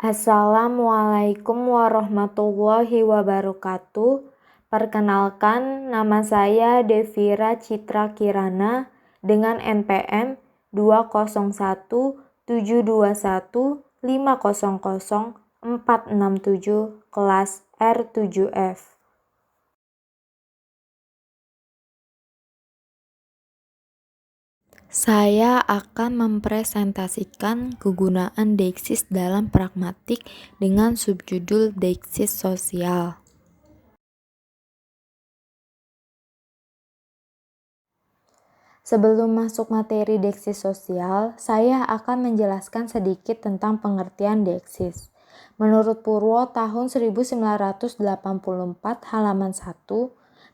Assalamualaikum warahmatullahi wabarakatuh. Perkenalkan, nama saya Devira Citra Kirana dengan NPM 201721500 kelas R7F. Saya akan mempresentasikan kegunaan deiksis dalam pragmatik dengan subjudul deiksis sosial. Sebelum masuk materi deiksis sosial, saya akan menjelaskan sedikit tentang pengertian deiksis. Menurut Purwo tahun 1984 halaman 1,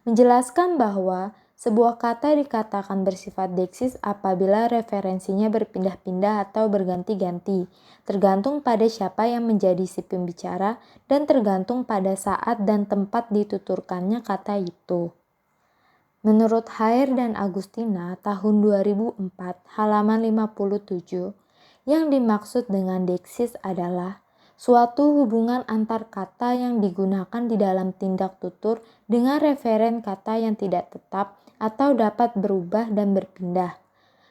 menjelaskan bahwa sebuah kata dikatakan bersifat deiksis apabila referensinya berpindah-pindah atau berganti-ganti, tergantung pada siapa yang menjadi si pembicara dan tergantung pada saat dan tempat dituturkannya kata itu. Menurut Hair dan Agustina tahun 2004 halaman 57, yang dimaksud dengan deiksis adalah suatu hubungan antar kata yang digunakan di dalam tindak tutur dengan referen kata yang tidak tetap atau dapat berubah dan berpindah.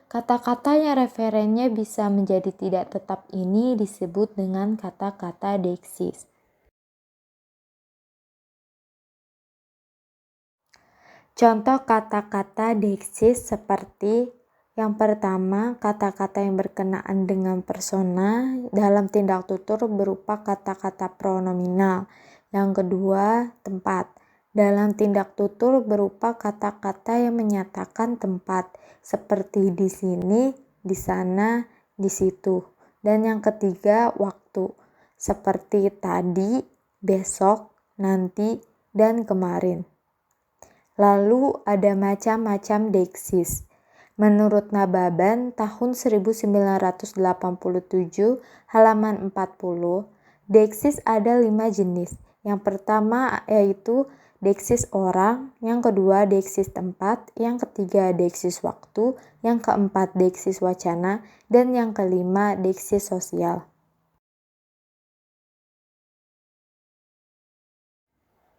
Kata-kata yang referennya bisa menjadi tidak tetap ini disebut dengan kata-kata deiksis. Contoh kata-kata deiksis seperti yang pertama, kata-kata yang berkenaan dengan persona dalam tindak tutur berupa kata-kata pronominal. Yang kedua, tempat. Dalam tindak tutur berupa kata-kata yang menyatakan tempat, seperti di sini, di sana, di situ. Dan yang ketiga, waktu, seperti tadi, besok, nanti, dan kemarin. Lalu ada macam-macam deiksis. Menurut Nababan tahun 1987 halaman 40, deiksis ada 5 jenis. Yang pertama yaitu deiksis orang, yang kedua deiksis tempat, yang ketiga deiksis waktu, yang keempat deiksis wacana, dan yang kelima deiksis sosial.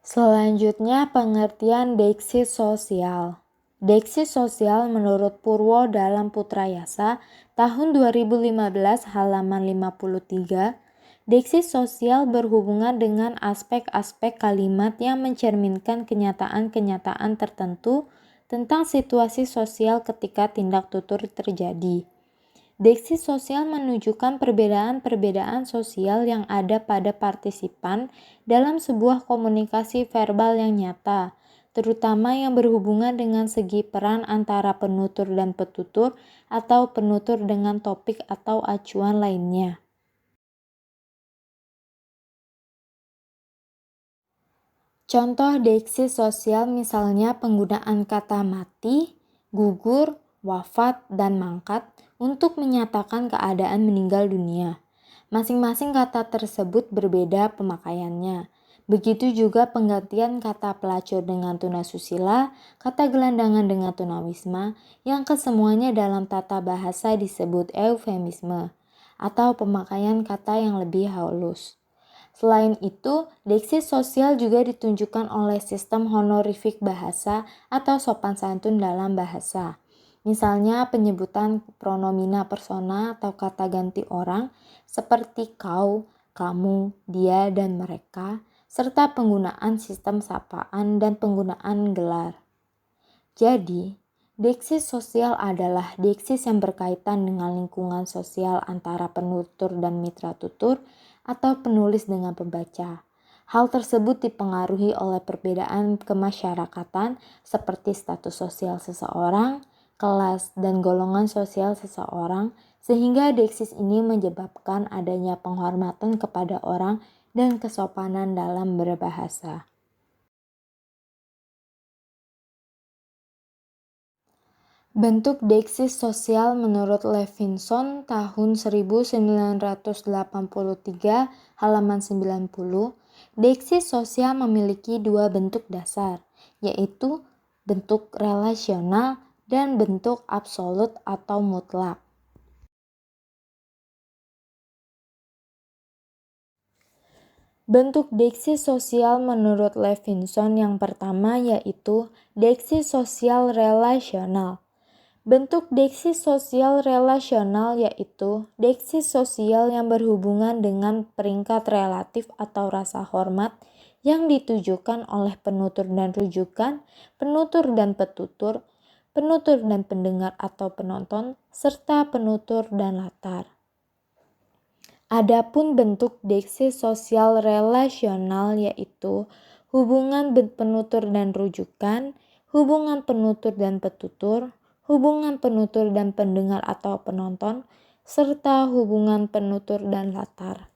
Selanjutnya pengertian deiksis sosial. Deiksis sosial menurut Purwo dalam Putrayasa tahun 2015 halaman 53, deiksis sosial berhubungan dengan aspek-aspek kalimat yang mencerminkan kenyataan-kenyataan tertentu tentang situasi sosial ketika tindak tutur terjadi. Deiksis sosial menunjukkan perbedaan-perbedaan sosial yang ada pada partisipan dalam sebuah komunikasi verbal yang nyata, terutama yang berhubungan dengan segi peran antara penutur dan petutur atau penutur dengan topik atau acuan lainnya. Contoh deiksis sosial misalnya penggunaan kata mati, gugur, wafat, dan mangkat untuk menyatakan keadaan meninggal dunia. Masing-masing kata tersebut berbeda pemakaiannya. Begitu juga penggantian kata pelacur dengan tunasusila, kata gelandangan dengan tunawisma, yang kesemuanya dalam tata bahasa disebut eufemisme, atau pemakaian kata yang lebih halus. Selain itu, deiksis sosial juga ditunjukkan oleh sistem honorific bahasa atau sopan santun dalam bahasa. Misalnya penyebutan pronomina persona atau kata ganti orang seperti kau, kamu, dia, dan mereka, serta penggunaan sistem sapaan dan penggunaan gelar. Jadi, deiksis sosial adalah deiksis yang berkaitan dengan lingkungan sosial antara penutur dan mitra tutur atau penulis dengan pembaca. Hal tersebut dipengaruhi oleh perbedaan kemasyarakatan seperti status sosial seseorang, kelas, dan golongan sosial seseorang, sehingga deiksis ini menyebabkan adanya penghormatan kepada orang dan kesopanan dalam berbahasa. Bentuk deiksis sosial menurut Levinson tahun 1983 halaman 90, deiksis sosial memiliki dua bentuk dasar, yaitu bentuk relasional dan bentuk absolut atau mutlak. Bentuk deksi sosial menurut Levinson yang pertama yaitu deksi sosial relasional. Bentuk deksi sosial relasional yaitu deksi sosial yang berhubungan dengan peringkat relatif atau rasa hormat yang ditujukan oleh penutur dan rujukan, penutur dan petutur, penutur dan pendengar atau penonton, serta penutur dan latar. Adapun bentuk deksi sosial relasional yaitu hubungan penutur dan rujukan, hubungan penutur dan petutur, hubungan penutur dan pendengar atau penonton, serta hubungan penutur dan latar.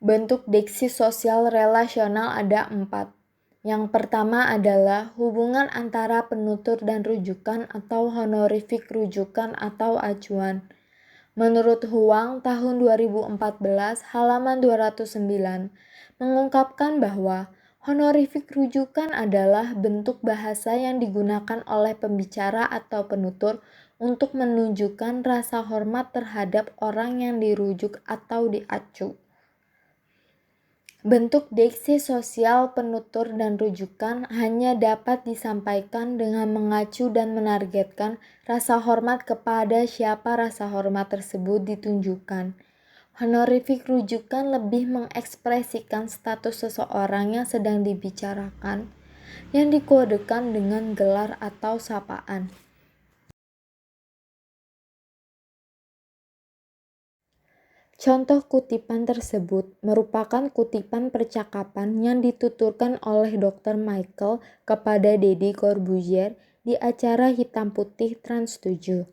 Bentuk deksi sosial relasional ada 4. Yang pertama adalah hubungan antara penutur dan rujukan atau honorific rujukan atau acuan. Menurut Huang tahun 2014 halaman 209 mengungkapkan bahwa honorific rujukan adalah bentuk bahasa yang digunakan oleh pembicara atau penutur untuk menunjukkan rasa hormat terhadap orang yang dirujuk atau diacu. Bentuk deksi sosial penutur dan rujukan hanya dapat disampaikan dengan mengacu dan menargetkan rasa hormat kepada siapa rasa hormat tersebut ditunjukkan. Honorific rujukan lebih mengekspresikan status seseorang yang sedang dibicarakan, yang dikodekan dengan gelar atau sapaan. Contoh kutipan tersebut merupakan kutipan percakapan yang dituturkan oleh Dr. Michael kepada Deddy Corbuzier di acara Hitam Putih Trans 7.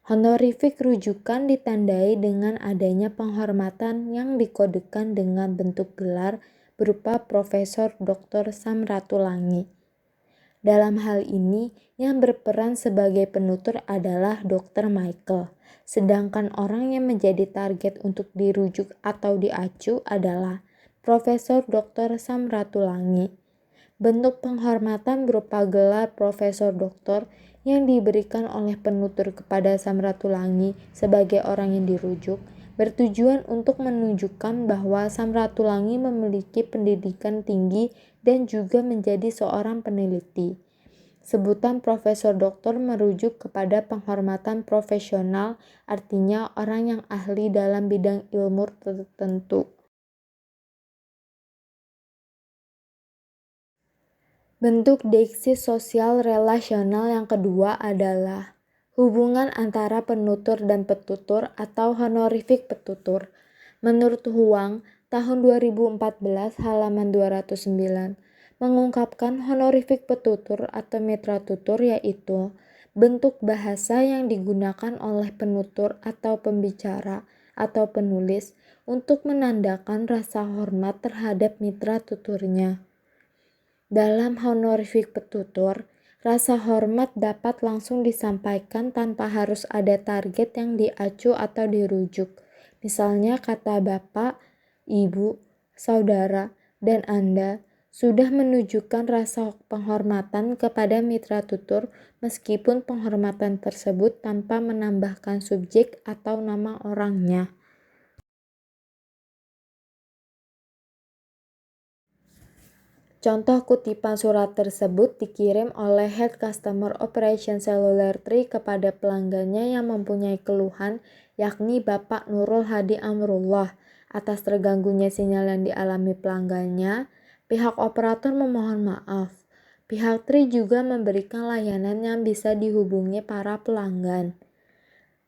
Honorific rujukan ditandai dengan adanya penghormatan yang dikodekan dengan bentuk gelar berupa Profesor Dr. Samratulangi. Dalam hal ini, yang berperan sebagai penutur adalah Dr. Michael. Sedangkan orang yang menjadi target untuk dirujuk atau diacu adalah Profesor Dr. Samratulangi. Bentuk penghormatan berupa gelar Profesor Doktor yang diberikan oleh penutur kepada Samratulangi sebagai orang yang dirujuk bertujuan untuk menunjukkan bahwa Samratulangi memiliki pendidikan tinggi dan juga menjadi seorang peneliti. Sebutan Profesor Doktor merujuk kepada penghormatan profesional, artinya orang yang ahli dalam bidang ilmu tertentu. Bentuk deksi sosial relasional yang kedua adalah hubungan antara penutur dan petutur atau honorific petutur. Menurut Huang, tahun 2014 halaman 209, mengungkapkan honorific petutur atau mitra tutur yaitu bentuk bahasa yang digunakan oleh penutur atau pembicara atau penulis untuk menandakan rasa hormat terhadap mitra tuturnya. Dalam honorific petutur, rasa hormat dapat langsung disampaikan tanpa harus ada target yang diacu atau dirujuk. Misalnya kata Bapak, Ibu, Saudara, dan Anda sudah menunjukkan rasa penghormatan kepada mitra tutur meskipun penghormatan tersebut tanpa menambahkan subjek atau nama orangnya. Contoh kutipan surat tersebut dikirim oleh Head Customer Operation Cellular Tree kepada pelanggannya yang mempunyai keluhan, yakni Bapak Nurul Hadi Amrullah. Atas terganggunya sinyal yang dialami pelanggannya, pihak operator memohon maaf. Pihak Tree juga memberikan layanan yang bisa dihubungi para pelanggan.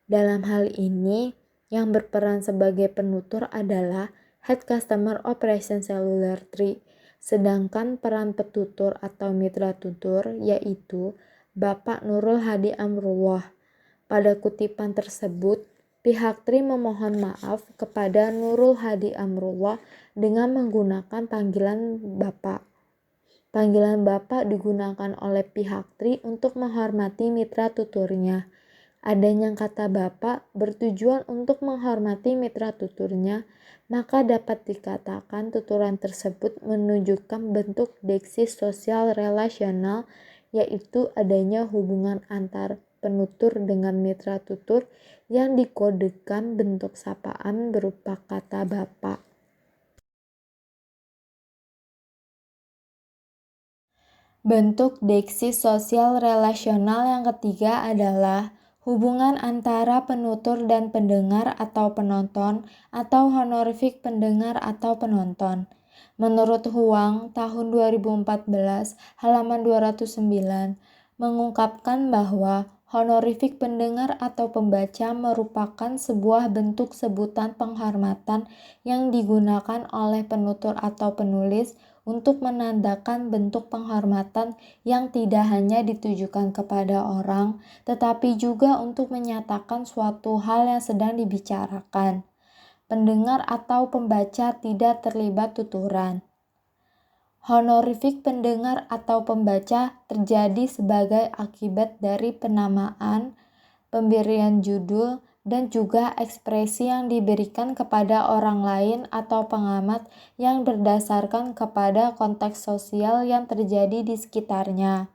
Dalam hal ini, yang berperan sebagai penutur adalah Head Customer Operation Cellular Tree. Sedangkan peran petutur atau mitra tutur yaitu Bapak Nurul Hadi Amrullah. Pada kutipan tersebut, pihak Tri memohon maaf kepada Nurul Hadi Amrullah dengan menggunakan panggilan Bapak. Panggilan Bapak digunakan oleh pihak Tri untuk menghormati mitra tuturnya. Adanya kata Bapak bertujuan untuk menghormati mitra tuturnya, maka dapat dikatakan tuturan tersebut menunjukkan bentuk deksi sosial relasional, yaitu adanya hubungan antar penutur dengan mitra tutur yang dikodekan bentuk sapaan berupa kata Bapak. Bentuk deksi sosial relasional yang ketiga adalah hubungan antara penutur dan pendengar atau penonton atau honorific pendengar atau penonton. Menurut Huang, tahun 2014, halaman 209, mengungkapkan bahwa honorific pendengar atau pembaca merupakan sebuah bentuk sebutan penghormatan yang digunakan oleh penutur atau penulis untuk menandakan bentuk penghormatan yang tidak hanya ditujukan kepada orang, tetapi juga untuk menyatakan suatu hal yang sedang dibicarakan. Pendengar atau pembaca tidak terlibat tuturan. Honorific pendengar atau pembaca terjadi sebagai akibat dari penamaan, pemberian judul, dan juga ekspresi yang diberikan kepada orang lain atau pengamat yang berdasarkan kepada konteks sosial yang terjadi di sekitarnya.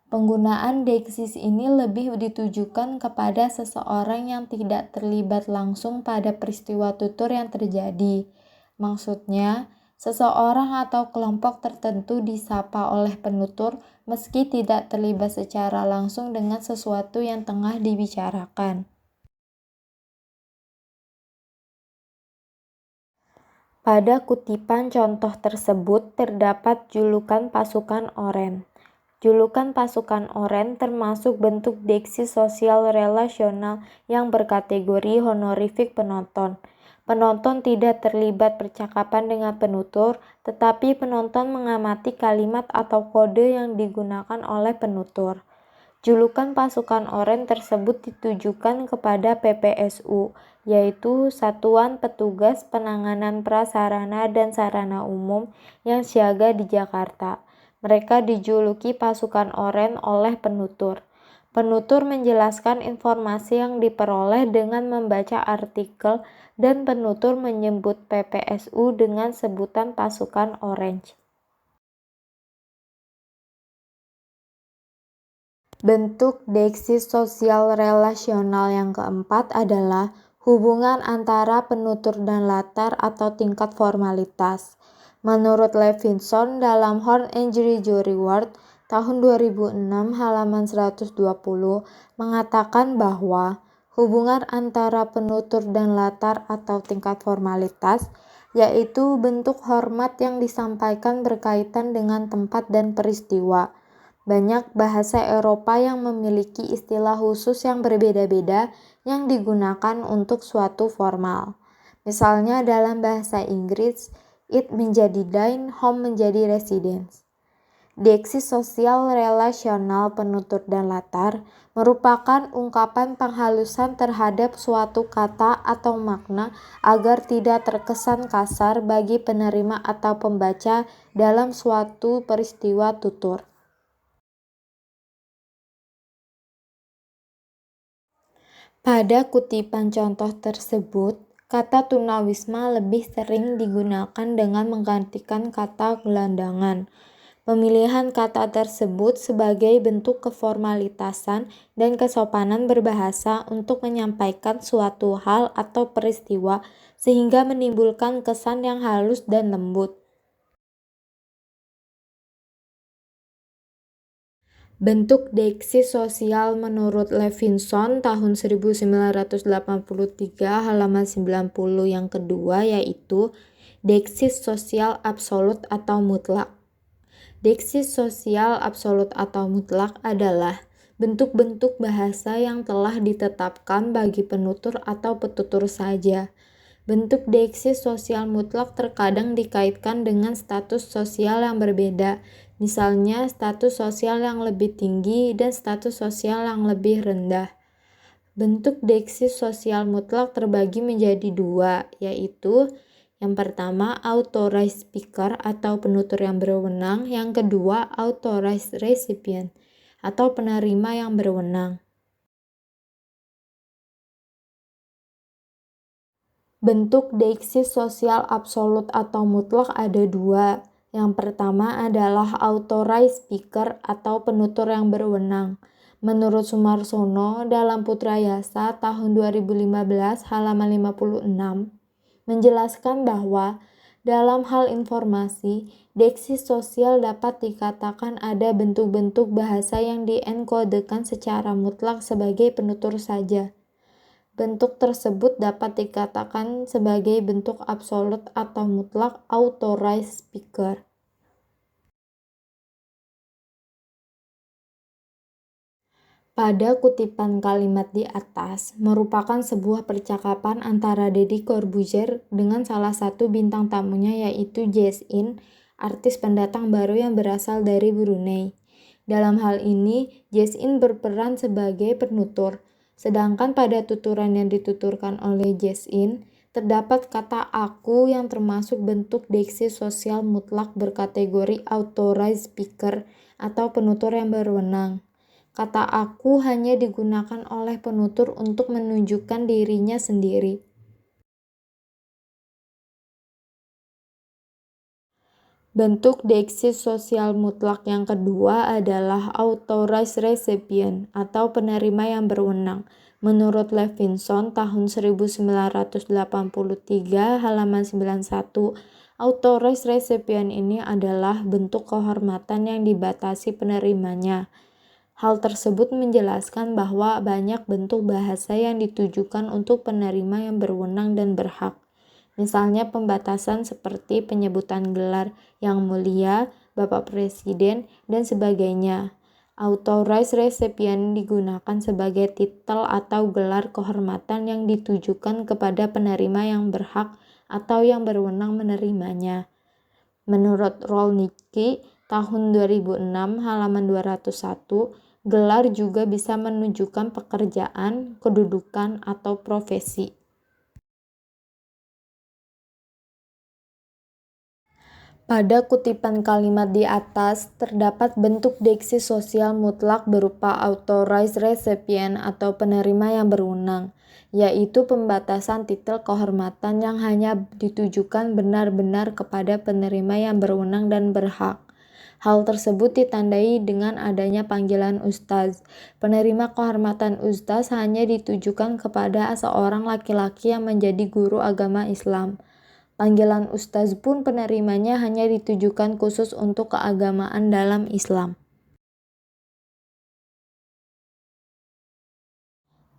Penggunaan deksis ini lebih ditujukan kepada seseorang yang tidak terlibat langsung pada peristiwa tutur yang terjadi. Maksudnya, seseorang atau kelompok tertentu disapa oleh penutur meski tidak terlibat secara langsung dengan sesuatu yang tengah dibicarakan. Pada kutipan contoh tersebut terdapat julukan pasukan oren. Julukan pasukan oren termasuk bentuk deksi sosial relasional yang berkategori honorific penonton. Penonton tidak terlibat percakapan dengan penutur, tetapi penonton mengamati kalimat atau kode yang digunakan oleh penutur. Julukan pasukan oren tersebut ditujukan kepada PPSU, yaitu Satuan Petugas Penanganan Prasarana dan Sarana Umum yang siaga di Jakarta. Mereka dijuluki pasukan oren oleh penutur. Penutur menjelaskan informasi yang diperoleh dengan membaca artikel dan penutur menyebut PPSU dengan sebutan pasukan orange. Bentuk deksi sosial relasional yang keempat adalah hubungan antara penutur dan latar atau tingkat formalitas. Menurut Levinson dalam Horn and Jury Word tahun 2006 halaman 120 mengatakan bahwa hubungan antara penutur dan latar atau tingkat formalitas yaitu bentuk hormat yang disampaikan berkaitan dengan tempat dan peristiwa. Banyak bahasa Eropa yang memiliki istilah khusus yang berbeda-beda yang digunakan untuk suatu formal. Misalnya dalam bahasa Inggris, it menjadi dine, home menjadi residence. Deksi sosial relasional penutur dan latar merupakan ungkapan penghalusan terhadap suatu kata atau makna agar tidak terkesan kasar bagi penerima atau pembaca dalam suatu peristiwa tutur. Pada kutipan contoh tersebut, kata tunawisma lebih sering digunakan dengan menggantikan kata gelandangan. Pemilihan kata tersebut sebagai bentuk keformalitasan dan kesopanan berbahasa untuk menyampaikan suatu hal atau peristiwa sehingga menimbulkan kesan yang halus dan lembut. Bentuk deksi sosial menurut Levinson tahun 1983 halaman 90 yang kedua yaitu deksi sosial absolut atau mutlak. Deksi sosial absolut atau mutlak adalah bentuk-bentuk bahasa yang telah ditetapkan bagi penutur atau petutur saja. Bentuk deksi sosial mutlak terkadang dikaitkan dengan status sosial yang berbeda, misalnya status sosial yang lebih tinggi dan status sosial yang lebih rendah. Bentuk deksi sosial mutlak terbagi menjadi dua, yaitu yang pertama authorized speaker atau penutur yang berwenang, yang kedua authorized recipient atau penerima yang berwenang. Bentuk deksi sosial absolut atau mutlak ada dua. Yang pertama adalah authorized speaker atau penutur yang berwenang. Menurut Sumarsono dalam Putra Yasa tahun 2015 halaman 56, menjelaskan bahwa dalam hal informasi, deksi sosial dapat dikatakan ada bentuk-bentuk bahasa yang dienkodekan secara mutlak sebagai penutur saja. Bentuk tersebut dapat dikatakan sebagai bentuk absolut atau mutlak authorized speaker. Pada kutipan kalimat di atas merupakan sebuah percakapan antara Deddy Corbuzier dengan salah satu bintang tamunya yaitu Jessin, artis pendatang baru yang berasal dari Brunei. Dalam hal ini, Jessin berperan sebagai penutur, sedangkan pada tuturan yang dituturkan oleh Jessin, terdapat kata aku yang termasuk bentuk deksi sosial mutlak berkategori authorized speaker atau penutur yang berwenang. Kata aku hanya digunakan oleh penutur untuk menunjukkan dirinya sendiri. Bentuk deksi sosial mutlak yang kedua adalah authorized recipient atau penerima yang berwenang. Menurut Levinson tahun 1983 halaman 91, authorized recipient ini adalah bentuk kehormatan yang dibatasi penerimanya. Hal tersebut menjelaskan bahwa banyak bentuk bahasa yang ditujukan untuk penerima yang berwenang dan berhak. Misalnya pembatasan seperti penyebutan gelar yang mulia, Bapak Presiden, dan sebagainya. Authorized recipient digunakan sebagai titel atau gelar kehormatan yang ditujukan kepada penerima yang berhak atau yang berwenang menerimanya. Menurut Rolnicki tahun 2006 halaman 201, gelar juga bisa menunjukkan pekerjaan, kedudukan, atau profesi. Pada kutipan kalimat di atas, terdapat bentuk deksi sosial mutlak berupa authorized recipient atau penerima yang berwenang, yaitu pembatasan titel kehormatan yang hanya ditujukan benar-benar kepada penerima yang berwenang dan berhak. Hal tersebut ditandai dengan adanya panggilan ustaz. Penerima kehormatan ustaz hanya ditujukan kepada seorang laki-laki yang menjadi guru agama Islam. Panggilan ustaz pun penerimanya hanya ditujukan khusus untuk keagamaan dalam Islam.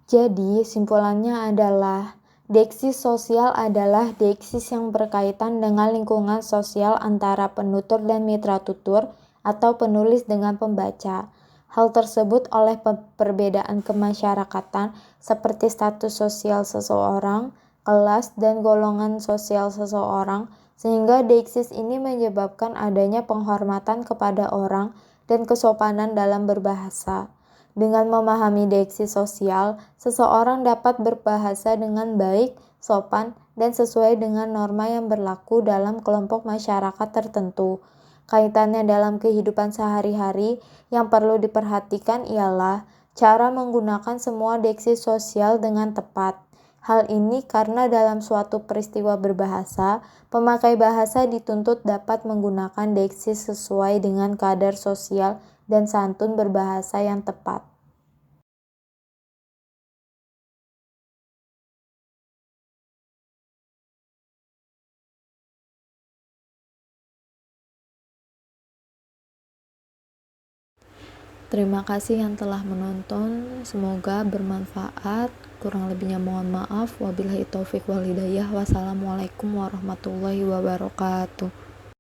Jadi, simpulannya adalah deksi sosial adalah deksis yang berkaitan dengan lingkungan sosial antara penutur dan mitra tutur atau penulis dengan pembaca. Hal tersebut oleh perbedaan kemasyarakatan seperti status sosial seseorang, kelas, dan golongan sosial seseorang, sehingga deksis ini menyebabkan adanya penghormatan kepada orang dan kesopanan dalam berbahasa. Dengan memahami deksi sosial, seseorang dapat berbahasa dengan baik, sopan, dan sesuai dengan norma yang berlaku dalam kelompok masyarakat tertentu. Kaitannya dalam kehidupan sehari-hari yang perlu diperhatikan ialah cara menggunakan semua deksi sosial dengan tepat. Hal ini karena dalam suatu peristiwa berbahasa, pemakai bahasa dituntut dapat menggunakan deksi sesuai dengan kadar sosial dan santun berbahasa yang tepat. Terima kasih yang telah menonton, semoga bermanfaat. Kurang lebihnya mohon maaf. Wabillahi taufik wal hidayah. Wassalamualaikum warahmatullahi wabarakatuh.